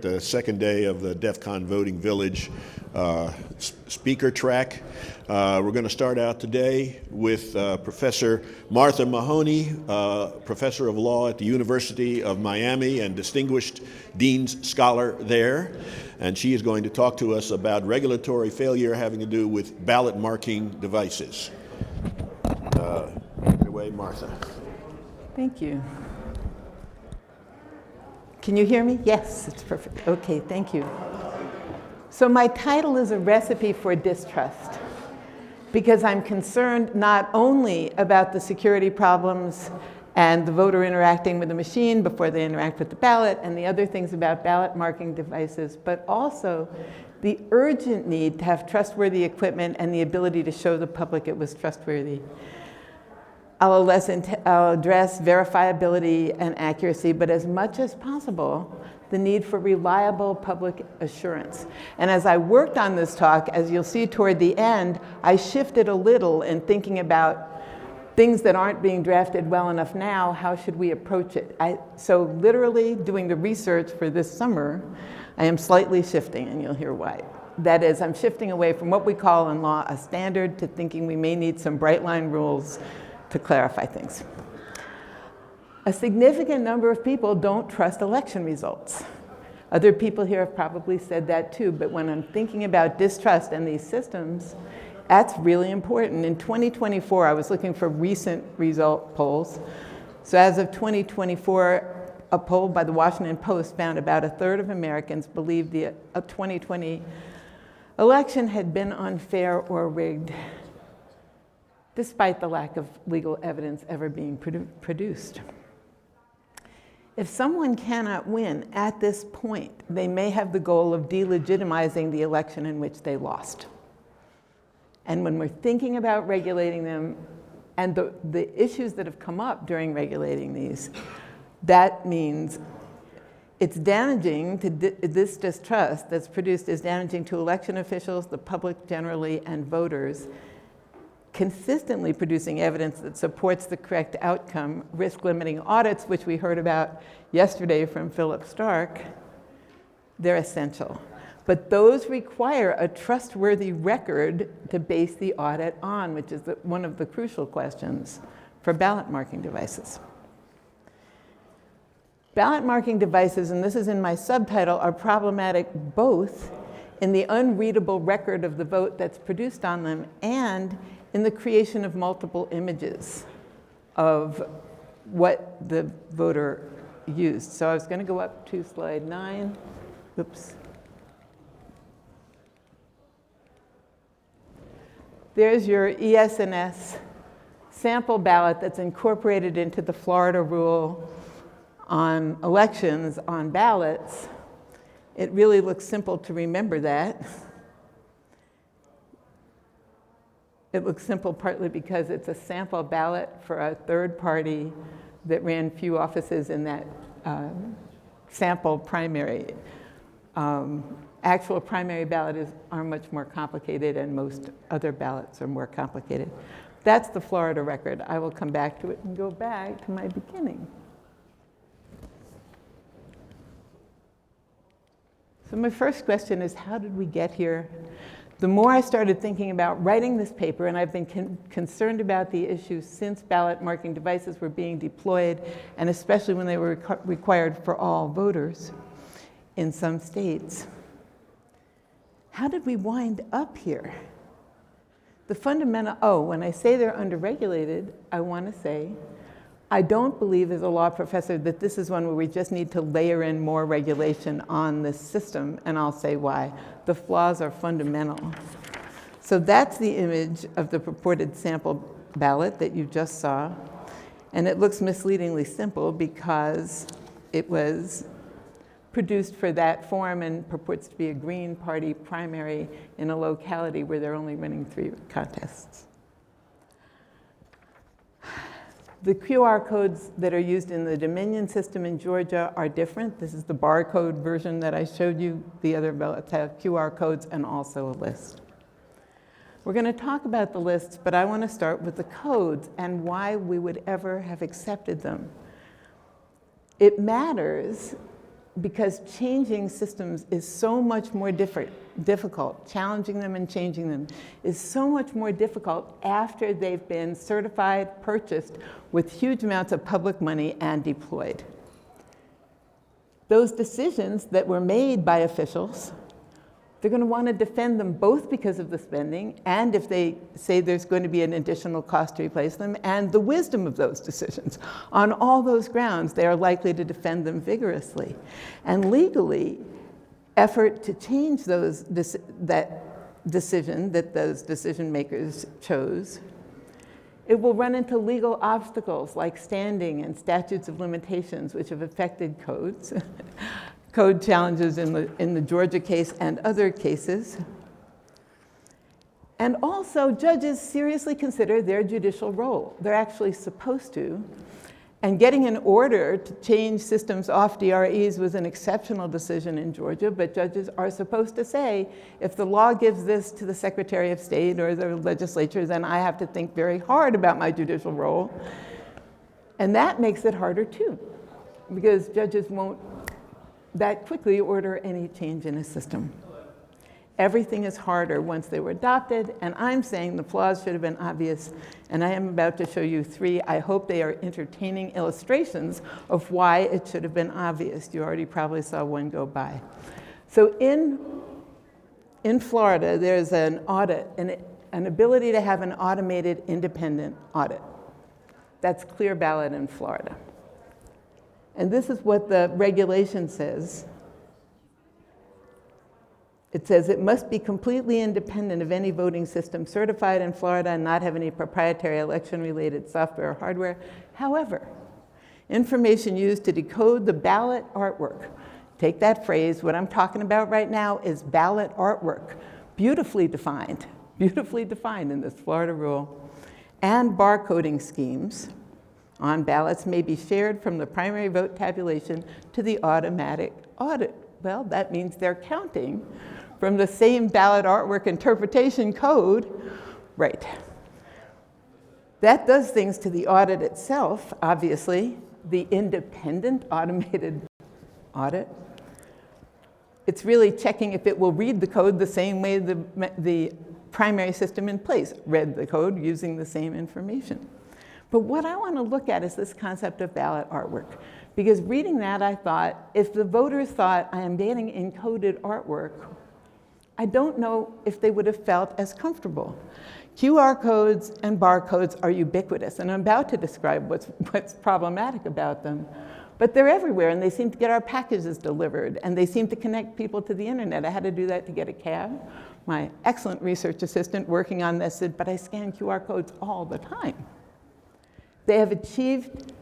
The second day of the DEF CON Voting Village speaker track. We're going to start out today with Professor Martha Mahoney, Professor of Law at the University of Miami and Distinguished Dean's Scholar there. And she is going to talk to us about regulatory failure having to do with ballot marking devices. Take it away, Martha. Thank you. Can you hear me? Yes, it's perfect. Okay, thank you. So my title is a recipe for distrust, because I'm concerned not only about the security problems and the voter interacting with the machine before they interact with the ballot and the other things about ballot marking devices, but also the urgent need to have trustworthy equipment and the ability to show the public it was trustworthy. I'll address verifiability and accuracy, but as much as possible, the need for reliable public assurance. And as I worked on this talk, as you'll see toward the end, I shifted a little in thinking about things that aren't being drafted well enough now. How should we approach it? So literally doing the research for this summer, I am slightly shifting, and you'll hear why. That is, I'm shifting away from what we call in law a standard to thinking we may need some bright line rules to clarify things. A significant number of people don't trust election results. Other people here have probably said that too, but when I'm thinking about distrust and these systems, that's really important. In 2024, I was looking for recent result polls. So as of 2024, a poll by the Washington Post found about a third of Americans believed the 2020 election had been unfair or rigged, despite the lack of legal evidence ever being produced. If someone cannot win at this point, they may have the goal of delegitimizing the election in which they lost. And when we're thinking about regulating them and the issues that have come up during regulating these, that means it's damaging to this distrust that's produced is damaging to election officials, the public generally, and voters. Consistently producing evidence that supports the correct outcome, risk-limiting audits, which we heard about yesterday from Philip Stark, they're essential. But those require a trustworthy record to base the audit on, which is one of the crucial questions for ballot marking devices. Ballot marking devices, and this is in my subtitle, are problematic both in the unreadable record of the vote that's produced on them and in the creation of multiple images of what the voter used. So I was going to go up to slide 9. Oops. There's your ES&S sample ballot that's incorporated into the Florida rule on elections on ballots. It really looks simple to remember that. It looks simple partly because it's a sample ballot for a third party that ran few offices in that sample primary. Actual primary ballots are much more complicated, and most other ballots are more complicated. That's the Florida record. I will come back to it and go back to my beginning. So my first question is, how did we get here? The more I started thinking about writing this paper, and I've been concerned about the issues since ballot marking devices were being deployed, and especially when they were required for all voters in some states. How did we wind up here? The fundamental, when I say they're underregulated, I want to say, I don't believe as a law professor that this is one where we just need to layer in more regulation on this system, and I'll say why. The flaws are fundamental. So that's the image of the purported sample ballot that you just saw, and it looks misleadingly simple because it was produced for that form and purports to be a Green Party primary in a locality where they're only running 3 contests. The QR codes that are used in the Dominion system in Georgia are different. This is the barcode version that I showed you. The other ballots have QR codes and also a list. We're going to talk about the lists, but I want to start with the codes and why we would ever have accepted them. It matters because changing systems is so much more difficult. Challenging them and changing them is so much more difficult after they've been certified, purchased with huge amounts of public money and deployed. Those decisions that were made by officials, they're going to want to defend them both because of the spending and if they say there's going to be an additional cost to replace them and the wisdom of those decisions. On all those grounds, they are likely to defend them vigorously. And legally, effort to change that decision that those decision makers chose, it will run into legal obstacles like standing and statutes of limitations, which have affected codes. Code challenges in the Georgia case and other cases. And also, judges seriously consider their judicial role. They're actually supposed to. And getting an order to change systems off DREs was an exceptional decision in Georgia, but judges are supposed to say, if the law gives this to the Secretary of State or the legislature, then I have to think very hard about my judicial role. And that makes it harder too, because judges won't that quickly order any change in a system. Everything is harder once they were adopted, and I'm saying the flaws should have been obvious, and I am about to show you 3. I hope they are entertaining illustrations of why it should have been obvious. You already probably saw one go by. So in Florida, there's an audit, an ability to have an automated independent audit. That's clear ballot in Florida. And this is what the regulation says. It says it must be completely independent of any voting system certified in Florida and not have any proprietary election-related software or hardware. However, information used to decode the ballot artwork, take that phrase, what I'm talking about right now is ballot artwork, beautifully defined in this Florida rule, and barcoding schemes on ballots may be shared from the primary vote tabulation to the automatic audit. Well, that means they're counting from the same ballot artwork interpretation code. Right. That does things to the audit itself, obviously. The independent automated audit. It's really checking if it will read the code the same way the primary system in place read the code using the same information. But what I want to look at is this concept of ballot artwork. Because reading that, I thought, if the voters thought I am getting encoded artwork, I don't know if they would have felt as comfortable. QR codes and barcodes are ubiquitous, and I'm about to describe what's problematic about them. But they're everywhere, and they seem to get our packages delivered, and they seem to connect people to the internet. I had to do that to get a cab. My excellent research assistant working on this said, but I scan QR codes all the time. They have achieved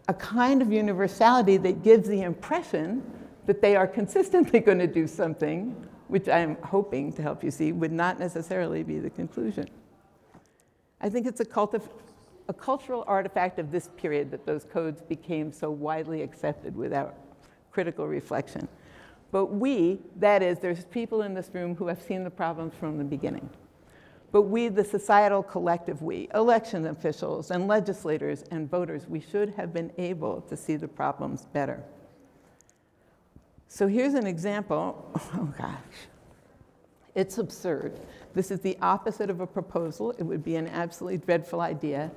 a kind of universality that gives the impression that they are consistently going to do something, which I'm hoping to help you see would not necessarily be the conclusion. I think it's a cultural artifact of this period that those codes became so widely accepted without critical reflection. But we, that is, there's people in this room who have seen the problems from the beginning. But we, the societal collective we, election officials and legislators and voters, we should have been able to see the problems better. So here's an example. Oh gosh, it's absurd. This is the opposite of a proposal. It would be an absolutely dreadful idea.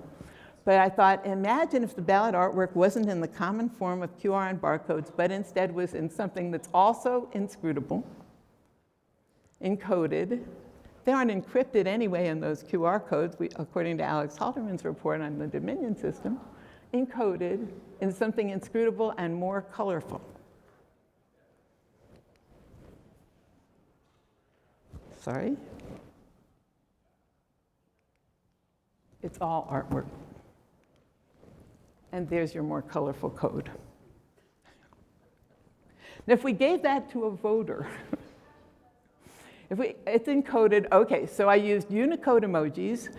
But I thought, imagine if the ballot artwork wasn't in the common form of QR and barcodes, but instead was in something that's also inscrutable, encoded. They aren't encrypted anyway in those QR codes, according to Alex Halderman's report on the Dominion system, encoded in something inscrutable and more colorful. Sorry. It's all artwork. And there's your more colorful code. Now, if we gave that to a voter, it's encoded, okay, so I used Unicode emojis,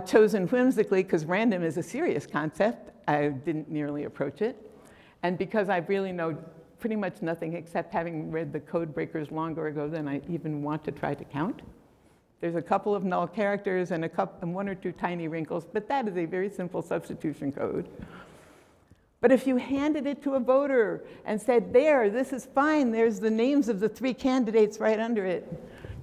chosen whimsically because random is a serious concept. I didn't nearly approach it. And because I really know pretty much nothing except having read the code breakers longer ago than I even want to try to count. There's a couple of null characters and one or two tiny wrinkles, but that is a very simple substitution code. But if you handed it to a voter and said, there, this is fine, there's the names of the 3 candidates right under it.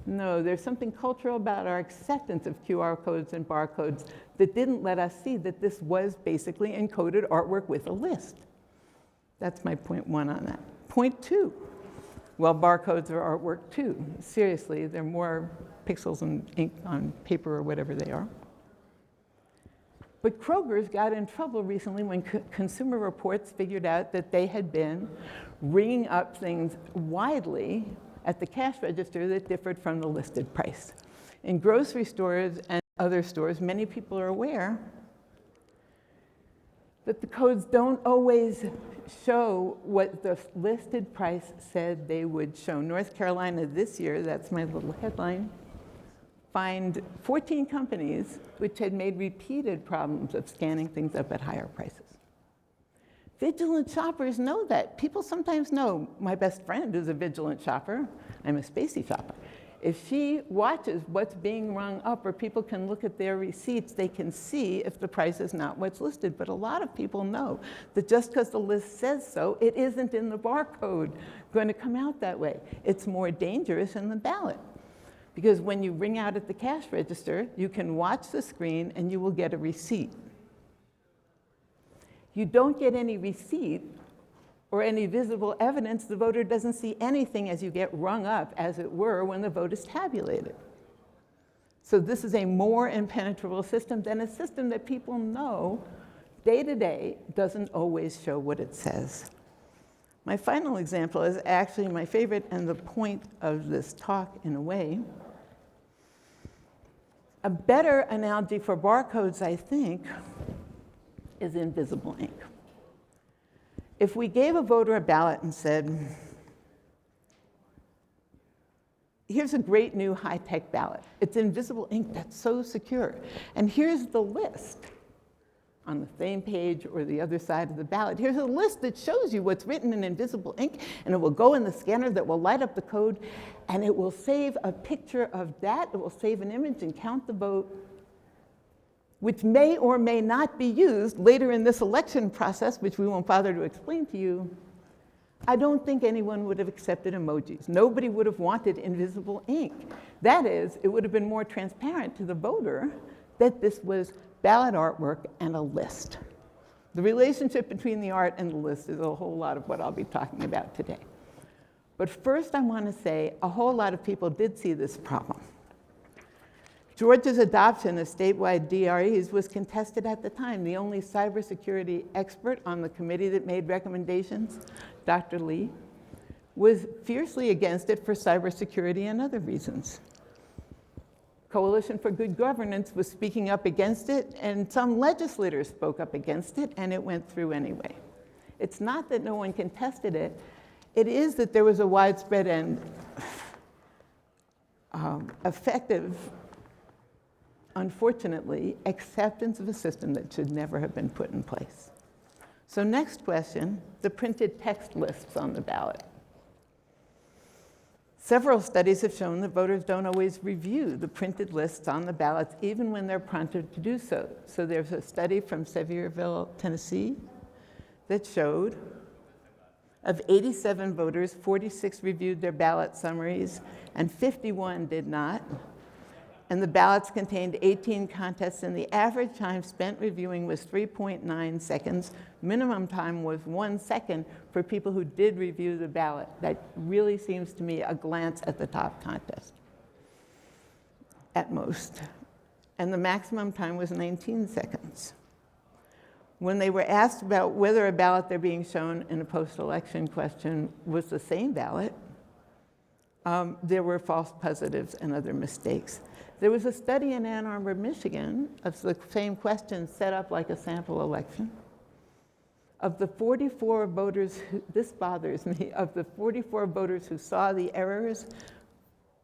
No, there's something cultural about our acceptance of QR codes and barcodes that didn't let us see that this was basically encoded artwork with a list. That's my point 1 on that. Point 2, well, barcodes are artwork too. Seriously, they're more pixels and ink on paper or whatever they are. But Kroger's got in trouble recently when Consumer Reports figured out that they had been ringing up things widely at the cash register that differed from the listed price. In grocery stores and other stores, many people are aware that the codes don't always show what the listed price said they would show. North Carolina this year, that's my little headline, fined 14 companies which had made repeated problems of scanning things up at higher prices. Vigilant shoppers know that. People sometimes know. My best friend is a vigilant shopper. I'm a spacey shopper. If she watches what's being rung up, or people can look at their receipts, they can see if the price is not what's listed. But a lot of people know that just because the list says so, it isn't in the barcode going to come out that way. It's more dangerous in the ballot. Because when you ring out at the cash register, you can watch the screen and you will get a receipt. You don't get any receipt or any visible evidence. The voter doesn't see anything as you get rung up, as it were, when the vote is tabulated. So this is a more impenetrable system than a system that people know day to day doesn't always show what it says. My final example is actually my favorite and the point of this talk in a way. A better analogy for barcodes, I think, is invisible ink. If we gave a voter a ballot and said, here's a great new high-tech ballot. It's invisible ink that's so secure. And here's the list on the same page or the other side of the ballot. Here's a list that shows you what's written in invisible ink, and it will go in the scanner that will light up the code, and it will save a picture of that. It will save an image and count the vote, which may or may not be used later in this election process, which we won't bother to explain to you. I don't think anyone would have accepted emojis. Nobody would have wanted invisible ink. That is, it would have been more transparent to the voter that this was ballot artwork and a list. The relationship between the art and the list is a whole lot of what I'll be talking about today. But first I want to say a whole lot of people did see this problem. Georgia's adoption of statewide DREs was contested at the time. The only cybersecurity expert on the committee that made recommendations, Dr. Lee, was fiercely against it for cybersecurity and other reasons. Coalition for Good Governance was speaking up against it, and some legislators spoke up against it, and it went through anyway. It's not that no one contested it. It is that there was a widespread and effective, unfortunately, acceptance of a system that should never have been put in place. So next question, the printed text lists on the ballot. Several studies have shown that voters don't always review the printed lists on the ballots, even when they're prompted to do so. So there's a study from Sevierville, Tennessee, that showed of 87 voters, 46 reviewed their ballot summaries, and 51 did not. And the ballots contained 18 contests, and the average time spent reviewing was 3.9 seconds. Minimum time was 1 second for people who did review the ballot. That really seems to me a glance at the top contest, at most. And the maximum time was 19 seconds. When they were asked about whether a ballot they're being shown in a post-election question was the same ballot, there were false positives and other mistakes. There was a study in Ann Arbor, Michigan, of the same question set up like a sample election. Of the 44 voters, this bothers me, of the 44 voters who saw the errors,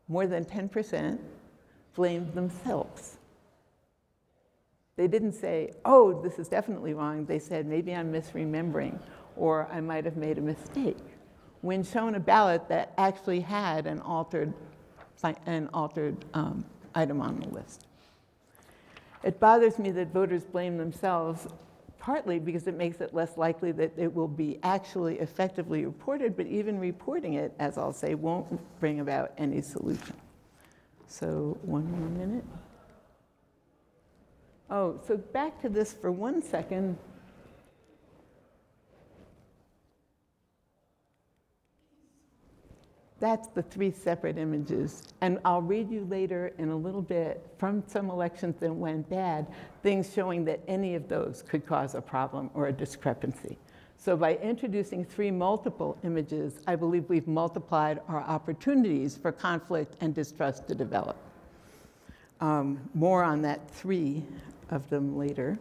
more than 10% blamed themselves. They didn't say, oh, this is definitely wrong. They said, maybe I'm misremembering, or I might have made a mistake, when shown a ballot that actually had an altered item on the list. It bothers me that voters blame themselves partly because it makes it less likely that it will be actually effectively reported, but even reporting it, as I'll say, won't bring about any solution. So 1 more minute. Oh, so back to this for 1 second. That's the 3 separate images. And I'll read you later in a little bit from some elections that went bad, things showing that any of those could cause a problem or a discrepancy. So by introducing 3 multiple images, I believe we've multiplied our opportunities for conflict and distrust to develop. More on that 3 of them later.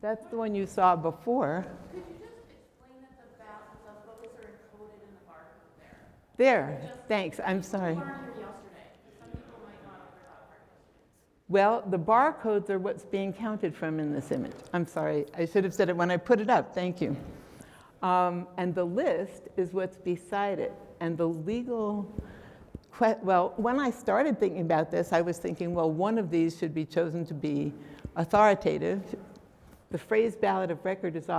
That's the one you saw before. Could you just explain that the votes are encoded in the barcode there? There, thanks, I'm sorry. You weren't here yesterday. Some people might not have heard that part. Well, the barcodes are what's being counted from in this image. I'm sorry, I should have said it when I put it up, thank you. And the list is what's beside it. And the legal, well, when I started thinking about this, I was thinking, well, one of these should be chosen to be authoritative. The phrase ballot of record is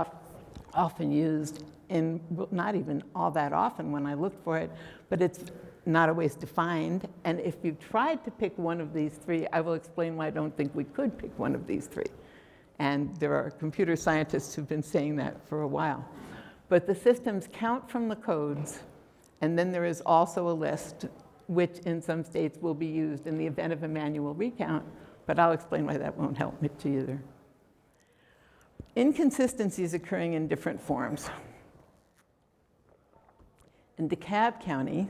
often used in, not even all that often when I looked for it, but it's not always defined. And if you tried to pick one of these 3, I will explain why I don't think we could pick one of these 3. And there are computer scientists who've been saying that for a while. But the systems count from the codes, and then there is also a list which in some states will be used in the event of a manual recount, but I'll explain why that won't help much either. Inconsistencies occurring in different forms. In DeKalb County,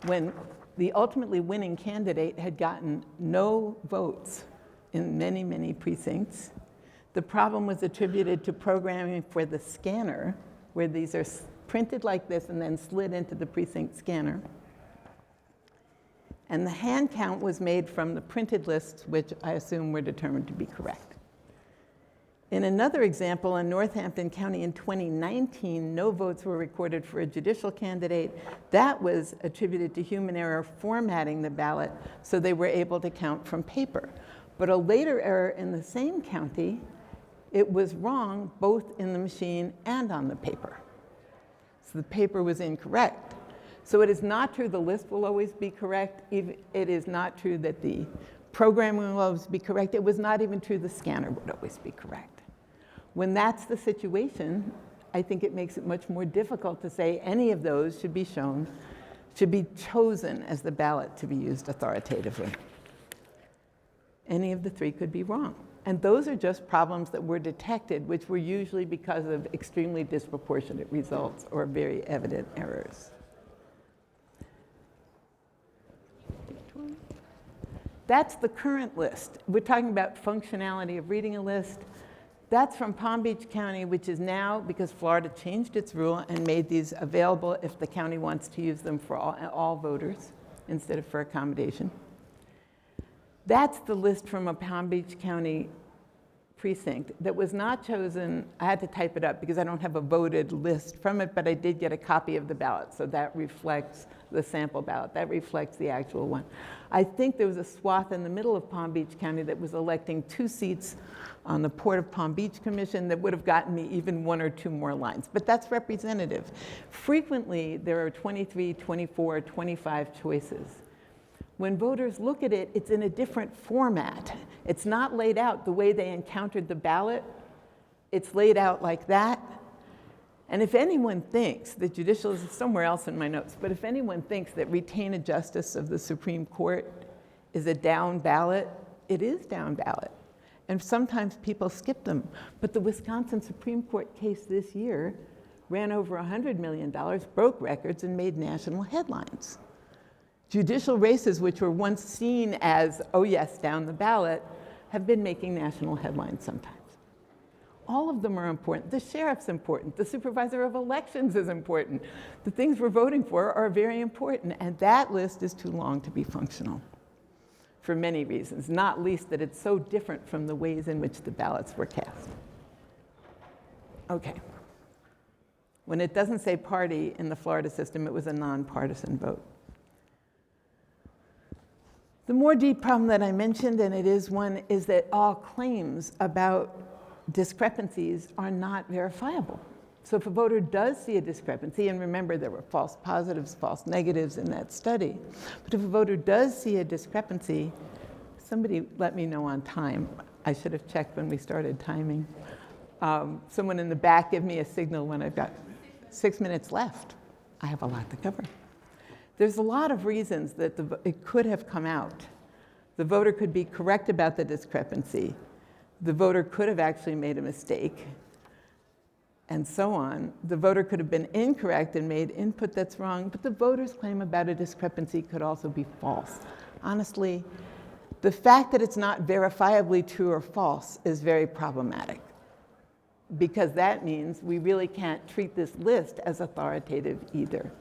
when the ultimately winning candidate had gotten no votes in many, many precincts, the problem was attributed to programming for the scanner, where these are printed like this and then slid into the precinct scanner. And the hand count was made from the printed lists, which I assume were determined to be correct. In another example, in Northampton County in 2019, no votes were recorded for a judicial candidate. That was attributed to human error formatting the ballot, so they were able to count from paper. But a later error in the same county, it was wrong both in the machine and on the paper. So the paper was incorrect. So it is not true the list will always be correct. It is not true that the programming will always be correct. It was not even true the scanner would always be correct. When that's the situation, I think it makes it much more difficult to say any of those should be chosen as the ballot to be used authoritatively. Any of the 3 could be wrong. And those are just problems that were detected, which were usually because of extremely disproportionate results or very evident errors. That's the current list. We're talking about functionality of reading a list. That's from Palm Beach County, which is now, because Florida changed its rule and made these available if the county wants to use them for all voters instead of for accommodation. That's the list from a Palm Beach County precinct that was not chosen. I had to type it up because I don't have a voted list from it, but I did get a copy of the ballot, so that reflects the sample ballot. That reflects the actual one. I think there was a swath in the middle of Palm Beach County that was electing 2 seats on the Port of Palm Beach Commission that would have gotten me even 1 or 2 more lines, but that's representative. Frequently, there are 23, 24, 25 choices. When voters look at it, it's in a different format. It's not laid out the way they encountered the ballot. It's laid out like that. And if anyone thinks that judicial is somewhere else in my notes, but if anyone thinks that retain a justice of the Supreme Court is a down ballot, it is down ballot. And sometimes people skip them. But the Wisconsin Supreme Court case this year ran over $100 million, broke records, and made national headlines. Judicial races, which were once seen as, oh yes, down the ballot, have been making national headlines sometimes. All of them are important. The sheriff's important. The supervisor of elections is important. The things we're voting for are very important, and that list is too long to be functional for many reasons, not least that it's so different from the ways in which the ballots were cast. Okay. When it doesn't say party in the Florida system, it was a nonpartisan vote. The more deep problem that I mentioned, and it is one, is that all claims about discrepancies are not verifiable. So if a voter does see a discrepancy, and remember there were false positives, false negatives in that study, but if a voter does see a discrepancy, somebody let me know on time. I should have checked when we started timing. Someone in the back give me a signal when I've got 6 minutes left. I have a lot to cover. There's a lot of reasons that it could have come out. The voter could be correct about the discrepancy. The voter could have actually made a mistake, and so on. The voter could have been incorrect and made input that's wrong, but the voter's claim about a discrepancy could also be false. Honestly, the fact that it's not verifiably true or false is very problematic, because that means we really can't treat this list as authoritative either.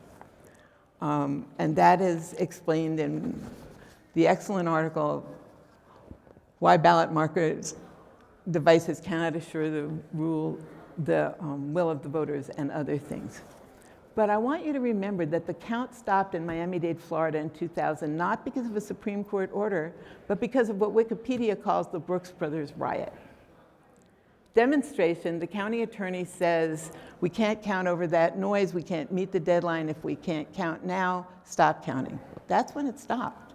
And that is explained in the excellent article, Why Ballot Markers Devices Cannot Assure the Will of the Voters and Other Things. But I want you to remember that the count stopped in Miami-Dade, Florida in 2000, not because of a Supreme Court order, but because of what Wikipedia calls the Brooks Brothers riot. Demonstration, the county attorney says, we can't count over that noise, we can't meet the deadline if we can't count now, stop counting. That's when it stopped.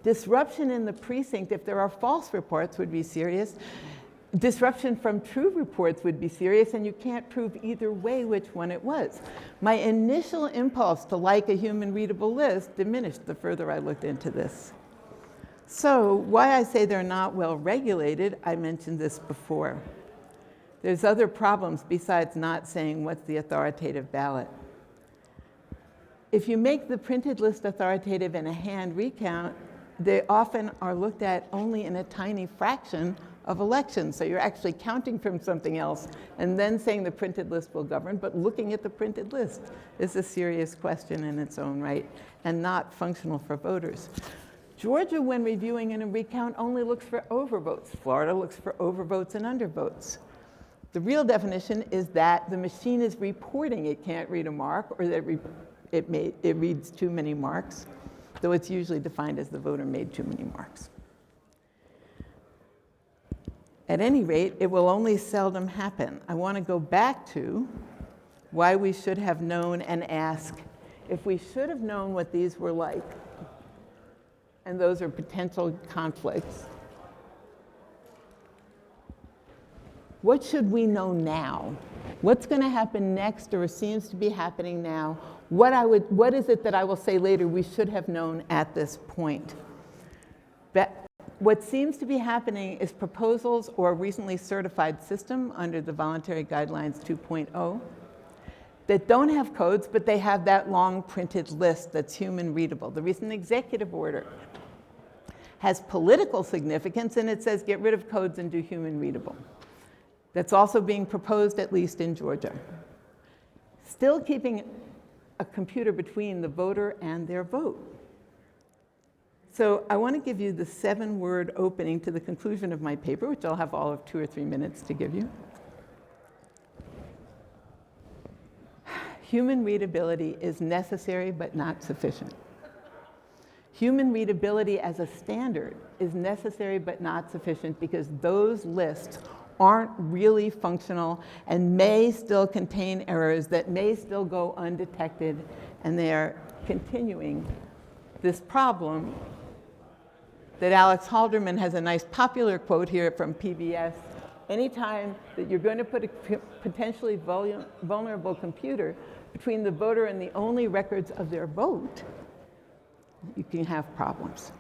Disruption in the precinct, if there are false reports, would be serious. Disruption from true reports would be serious, and you can't prove either way which one it was. My initial impulse to like a human readable list diminished the further I looked into this. So why I say they're not well regulated, I mentioned this before. There's other problems besides not saying what's the authoritative ballot. If you make the printed list authoritative in a hand recount, they often are looked at only in a tiny fraction of elections. So you're actually counting from something else and then saying the printed list will govern, but looking at the printed list is a serious question in its own right and not functional for voters. Georgia, when reviewing in a recount, only looks for overvotes. Florida looks for overvotes and undervotes. The real definition is that the machine is reporting it can't read a mark, or that it reads too many marks, though it's usually defined as the voter made too many marks. At any rate, it will only seldom happen. I want to go back to why we should have known and ask, if we should have known what these were like, and those are potential conflicts, what should we know now? What's going to happen next, or seems to be happening now? What is it that I will say later we should have known at this point? What seems to be happening is proposals or a recently certified system under the Voluntary Guidelines 2.0 that don't have codes, but they have that long printed list that's human readable. The recent executive order has political significance, and it says get rid of codes and do human readable. That's also being proposed, at least in Georgia. Still keeping a computer between the voter and their vote. So I want to give you the 7-word opening to the conclusion of my paper, which I'll have all of 2 or 3 minutes to give you. Human readability is necessary but not sufficient. Human readability as a standard is necessary but not sufficient because those lists aren't really functional and may still contain errors that may still go undetected, and they are continuing this problem that Alex Halderman has a nice popular quote here from PBS. Anytime that you're going to put a potentially vulnerable computer between the voter and the only records of their vote, you can have problems.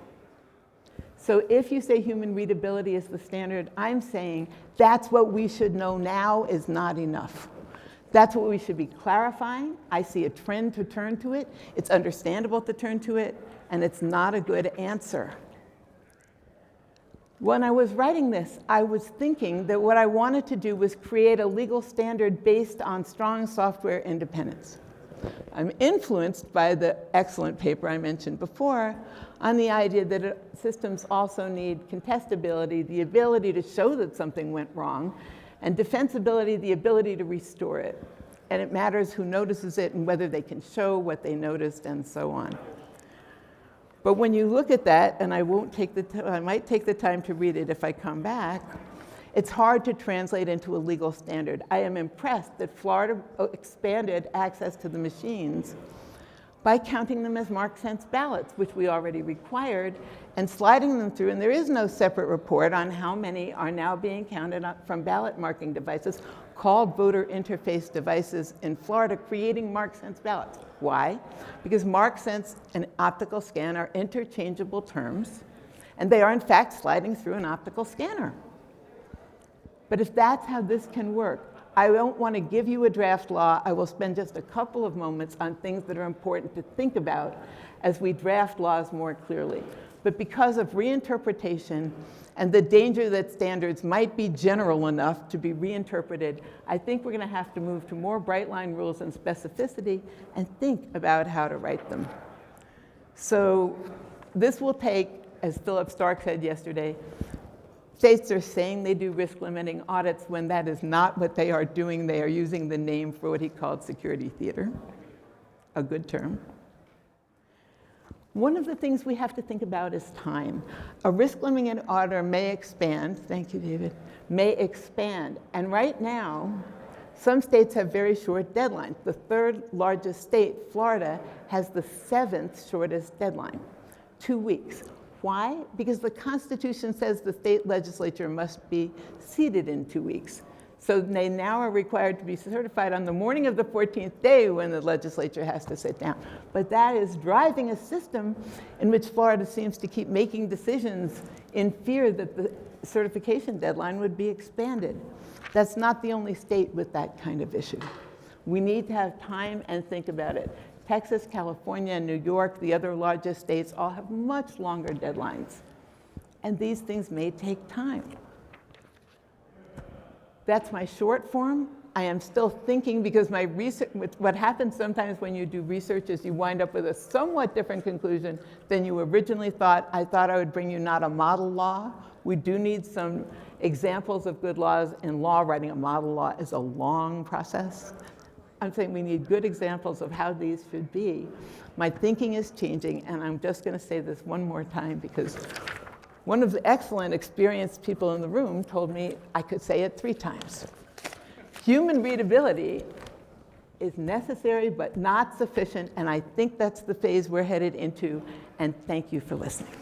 So if you say human readability is the standard, I'm saying that's what we should know now is not enough. That's what we should be clarifying. I see a trend to turn to it. It's understandable to turn to it, and it's not a good answer. When I was writing this, I was thinking that what I wanted to do was create a legal standard based on strong software independence. I'm influenced by the excellent paper I mentioned before on the idea that systems also need contestability, the ability to show that something went wrong, and defensibility, the ability to restore it. And it matters who notices it and whether they can show what they noticed and so on. But when you look at that, and I might take the time to read it if I come back, It's hard to translate into a legal standard. I am impressed that Florida expanded access to the machines by counting them as mark sense ballots, which we already required, and sliding them through. And there is no separate report on how many are now being counted from ballot marking devices called voter interface devices in Florida, creating mark sense ballots. Why? Because mark sense and optical scan are interchangeable terms, and they are in fact sliding through an optical scanner. But if that's how this can work, I don't want to give you a draft law. I will spend just a couple of moments on things that are important to think about as we draft laws more clearly. But because of reinterpretation and the danger that standards might be general enough to be reinterpreted, I think we're going to have to move to more bright line rules and specificity and think about how to write them. So this will take, as Philip Stark said yesterday, states are saying they do risk limiting audits when that is not what they are doing. They are using the name for what he called security theater, a good term. One of the things we have to think about is time. A risk limiting auditor may expand, thank you, David, may expand. And right now, some states have very short deadlines. The third largest state, Florida, has the 7th shortest deadline, 2 weeks. Why? Because the Constitution says the state legislature must be seated in 2 weeks. So they now are required to be certified on the morning of the 14th day when the legislature has to sit down. But that is driving a system in which Florida seems to keep making decisions in fear that the certification deadline would be expanded. That's not the only state with that kind of issue. We need to have time and think about it. Texas, California, and New York, the other largest states, all have much longer deadlines. And these things may take time. That's my short form. I am still thinking because my research, what happens sometimes when you do research is you wind up with a somewhat different conclusion than you originally thought. I thought I would bring you not a model law. We do need some examples of good laws. In law, writing a model law is a long process. I'm saying we need good examples of how these should be. My thinking is changing, and I'm just going to say this one more time because one of the excellent experienced people in the room told me I could say it 3 times. Human readability is necessary but not sufficient, and I think that's the phase we're headed into, and thank you for listening.